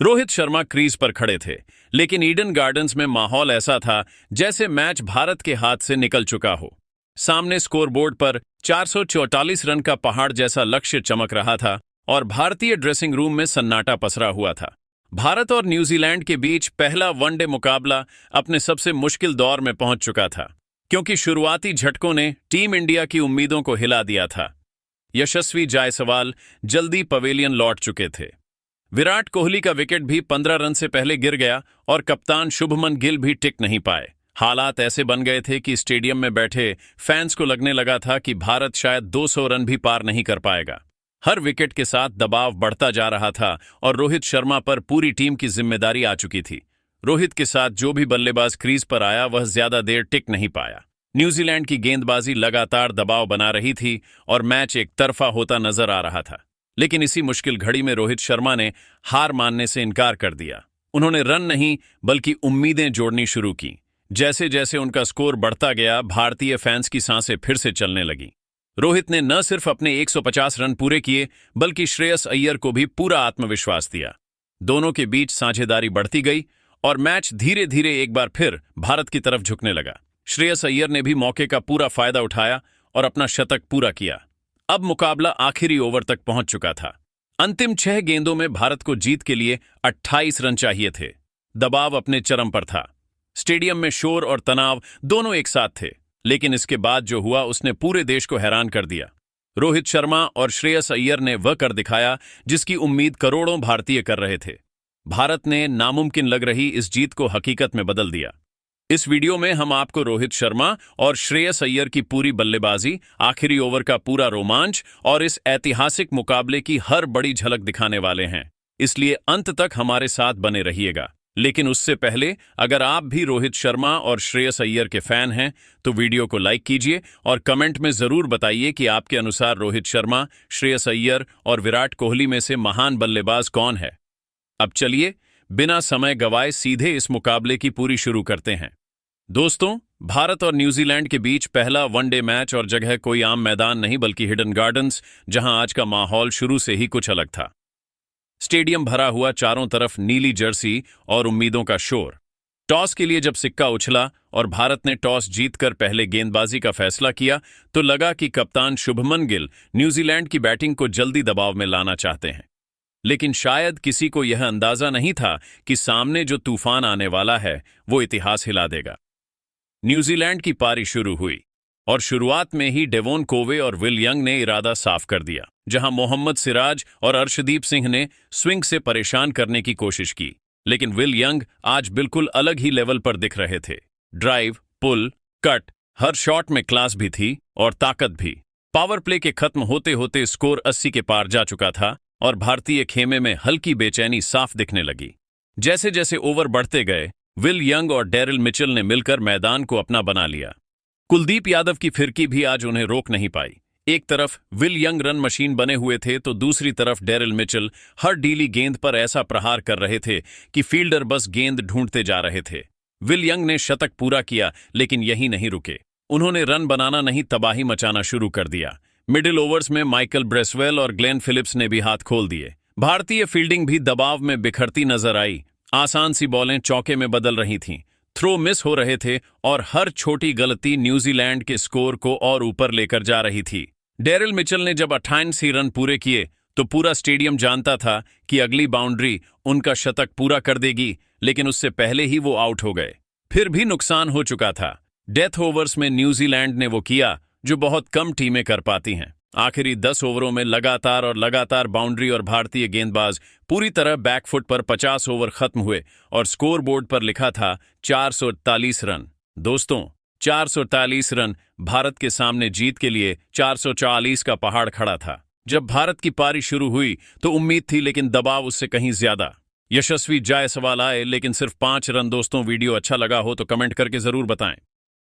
Rohit Sharma crease पर खड़े थे, लेकिन ईडन गार्डन्स में माहौल ऐसा था जैसे मैच भारत के हाथ से निकल चुका हो। सामने स्कोरबोर्ड पर 444 रन का पहाड़ जैसा लक्ष्य चमक रहा था और भारतीय ड्रेसिंग रूम में सन्नाटा पसरा हुआ था। भारत और न्यूजीलैंड के बीच पहला वनडे मुकाबला अपने सबसे मुश्किल दौर में पहुंच चुका था, क्योंकि शुरुआती झटकों ने टीम इंडिया की उम्मीदों को हिला दिया था। यशस्वी जायसवाल जल्दी पवेलियन लौट चुके थे। विराट कोहली का विकेट भी 15 रन से पहले गिर गया और कप्तान शुभमन गिल भी टिक नहीं पाए। हालात ऐसे बन गए थे कि स्टेडियम में बैठे फैंस को लगने लगा था कि भारत शायद 200 रन भी पार नहीं कर पाएगा। हर विकेट के साथ दबाव बढ़ता जा रहा था और रोहित शर्मा पर पूरी टीम की जिम्मेदारी आ चुकी थी। रोहित के साथ जो भी बल्लेबाज क्रीज पर आया वह ज्यादा देर टिक नहीं पाया। न्यूजीलैंड की गेंदबाजी लगातार दबाव बना रही थी और मैच एक तरफा होता नजर आ रहा था। लेकिन इसी मुश्किल घड़ी में रोहित शर्मा ने हार मानने से इनकार कर दिया। उन्होंने रन नहीं बल्कि उम्मीदें जोड़नी शुरू की। जैसे जैसे उनका स्कोर बढ़ता गया, भारतीय फैंस की सांसें फिर से चलने लगी। रोहित ने न सिर्फ अपने 150 रन पूरे किए बल्कि श्रेयस अय्यर को भी पूरा आत्मविश्वास दिया। दोनों के बीच साझेदारी बढ़ती गई और मैच धीरे धीरे एक बार फिर भारत की तरफ झुकने लगा। श्रेयस अय्यर ने भी मौके का पूरा फायदा उठाया और अपना शतक पूरा किया। अब मुकाबला आखिरी ओवर तक पहुंच चुका था। अंतिम 6 गेंदों में भारत को जीत के लिए 28 रन चाहिए थे। दबाव अपने चरम पर था। स्टेडियम में शोर और तनाव दोनों एक साथ थे, लेकिन इसके बाद जो हुआ उसने पूरे देश को हैरान कर दिया। रोहित शर्मा और श्रेयस अय्यर ने वह कर दिखाया जिसकी उम्मीद करोड़ों भारतीय कर रहे थे। भारत ने नामुमकिन लग रही इस जीत को हकीकत में बदल दिया। इस वीडियो में हम आपको रोहित शर्मा और श्रेयस अय्यर की पूरी बल्लेबाजी, आखिरी ओवर का पूरा रोमांच और इस ऐतिहासिक मुकाबले की हर बड़ी झलक दिखाने वाले हैं, इसलिए अंत तक हमारे साथ बने रहिएगा। लेकिन उससे पहले अगर आप भी रोहित शर्मा और श्रेयस अय्यर के फैन हैं तो वीडियो को लाइक कीजिए और कमेंट में जरूर बताइए कि आपके अनुसार रोहित शर्मा, श्रेयस अय्यर और विराट कोहली में से महान बल्लेबाज कौन है। अब चलिए बिना समय गवाए सीधे इस मुकाबले की पूरी शुरू करते हैं। दोस्तों, भारत और न्यूजीलैंड के बीच पहला वनडे मैच और जगह कोई आम मैदान नहीं बल्कि हिडन गार्डन्स, जहां आज का माहौल शुरू से ही कुछ अलग था। स्टेडियम भरा हुआ, चारों तरफ नीली जर्सी और उम्मीदों का शोर। टॉस के लिए जब सिक्का उछला और भारत ने टॉस जीतकर पहले गेंदबाजी का फैसला किया तो लगा कि कप्तान शुभमन गिल न्यूजीलैंड की बैटिंग को जल्दी दबाव में लाना चाहते हैं। लेकिन शायद किसी को यह अंदाजा नहीं था कि सामने जो तूफान आने वाला है वो इतिहास हिला देगा। न्यूजीलैंड की पारी शुरू हुई और शुरुआत में ही डेवोन कोवे और विल यंग ने इरादा साफ कर दिया। जहां मोहम्मद सिराज और अर्शदीप सिंह ने स्विंग से परेशान करने की कोशिश की, लेकिन विल यंग आज बिल्कुल अलग ही लेवल पर दिख रहे थे। ड्राइव, पुल, कट, हर शॉट में क्लास भी थी और ताकत भी। पावर प्ले के खत्म होते होते स्कोर 80 के पार जा चुका था और भारतीय खेमे में हल्की बेचैनी साफ दिखने लगी। जैसे जैसे ओवर बढ़ते गए, विल यंग और डेरिल मिचेल ने मिलकर मैदान को अपना बना लिया। कुलदीप यादव की फिरकी भी आज उन्हें रोक नहीं पाई। एक तरफ विल यंग रन मशीन बने हुए थे तो दूसरी तरफ डेरिल मिचेल हर डीली गेंद पर ऐसा प्रहार कर रहे थे कि फील्डर बस गेंद ढूंढते जा रहे थे। विल यंग ने शतक पूरा किया, लेकिन यहीं नहीं रुके। उन्होंने रन बनाना नहीं, तबाही मचाना शुरू कर दिया। मिडिल ओवर्स में माइकल ब्रेसवेल और ग्लेन फिलिप्स ने भी हाथ खोल दिए। भारतीय फील्डिंग भी दबाव में बिखरती नजर आई। आसान सी बॉलें चौके में बदल रही थीं, थ्रो मिस हो रहे थे और हर छोटी गलती न्यूजीलैंड के स्कोर को और ऊपर लेकर जा रही थी। डेरिल मिचेल ने जब 88 रन पूरे किए तो पूरा स्टेडियम जानता था कि अगली बाउंड्री उनका शतक पूरा कर देगी, लेकिन उससे पहले ही वो आउट हो गए। फिर भी नुकसान हो चुका था। डेथ ओवर्स में न्यूजीलैंड ने वो किया जो बहुत कम टीमें कर पाती हैं। आखिरी 10 ओवरों में लगातार बाउंड्री और भारतीय गेंदबाज पूरी तरह बैकफुट पर 50 ओवर खत्म हुए और स्कोर बोर्ड पर लिखा था 443 रन। दोस्तों, 443 रन। भारत के सामने जीत के लिए 440 का पहाड़ खड़ा था। जब भारत की पारी शुरू हुई तो उम्मीद थी, लेकिन दबाव उससे कहीं ज्यादा। यशस्वी जायसवाल आए, लेकिन सिर्फ 5 रन। दोस्तों, वीडियो अच्छा लगा हो तो कमेंट करके जरूर बताएं।